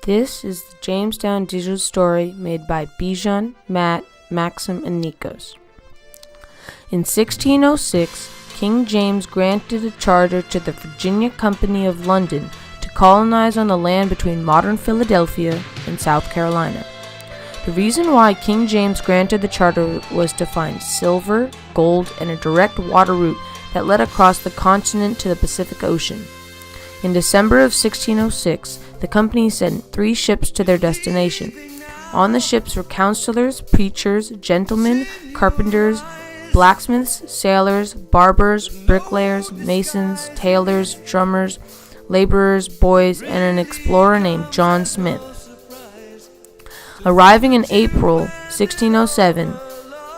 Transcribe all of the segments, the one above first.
This is the Jamestown digital story made by Bijan, Matt, Maxim, and Nikos. In 1606, King James granted a charter to the Virginia Company of London to colonize on the land between modern Philadelphia and South Carolina. The reason why King James granted the charter was to find silver, gold, and a direct water route that led across the continent to the Pacific Ocean. In December of 1606, the company sent 3 ships to their destination. On the ships were counselors, preachers, gentlemen, carpenters, blacksmiths, sailors, barbers, bricklayers, masons, tailors, drummers, laborers, boys, and an explorer named John Smith. Arriving in April 1607,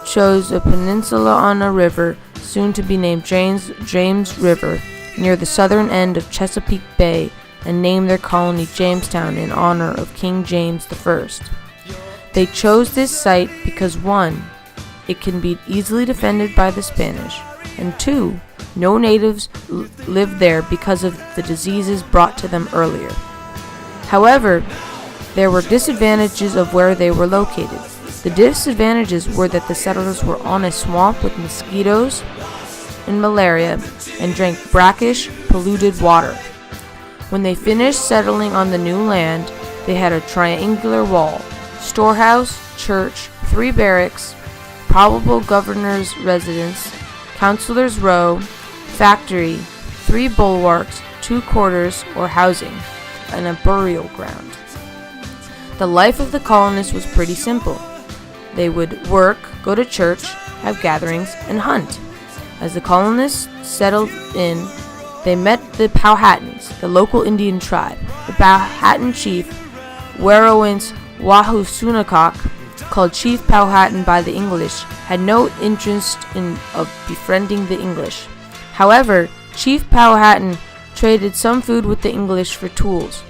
chose a peninsula on a river soon to be named James River near the southern end of Chesapeake Bay, and named their colony Jamestown in honor of King James I. They chose this site because 1. It can be easily defended by the Spanish, and 2. No natives lived there because of the diseases brought to them earlier. However, there were disadvantages of where they were located. The disadvantages were that the settlers were on a swamp with mosquitoes and malaria and drank brackish, polluted water. When they finished settling on the new land, they had a triangular wall, storehouse, church, 3 barracks, probable governor's residence, counselor's row, factory, 3 bulwarks, 2 quarters or housing, and a burial ground. The life of the colonists was pretty simple. They would work, go to church, have gatherings, and hunt. As the colonists settled in, they met the Powhatans, the local Indian tribe. The Powhatan chief, Werowance Wahausunakak, called Chief Powhatan by the English, had no interest of befriending the English. However, Chief Powhatan traded some food with the English for tools.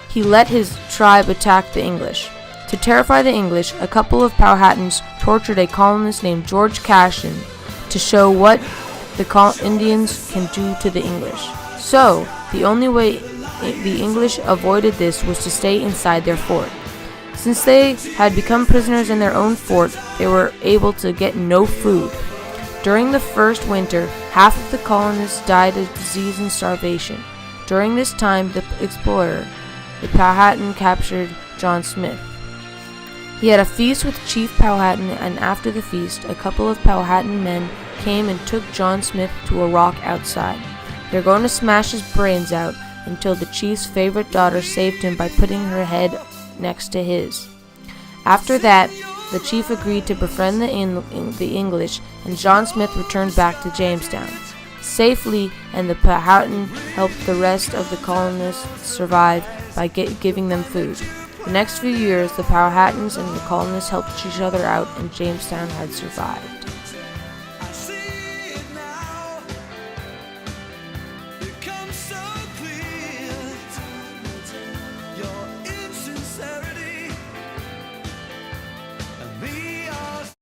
He let his tribe attack the English. To terrify the English, a couple of Powhatans tortured a colonist named George Cashin to show what the Indians can do to the English. So, the only way the English avoided this was to stay inside their fort. Since they had become prisoners in their own fort, they were able to get no food. During the first winter, half of the colonists died of disease and starvation. During this time, the explorer, the Powhatan, captured John Smith. He had a feast with Chief Powhatan, and after the feast, a couple of Powhatan men came and took John Smith to a rock outside. They were going to smash his brains out until the chief's favorite daughter saved him by putting her head next to his. After that, the chief agreed to befriend the English, and John Smith returned back to Jamestown safely, and the Powhatan helped the rest of the colonists survive by giving them food. The next few years, the Powhatans and the colonists helped each other out, and Jamestown had survived.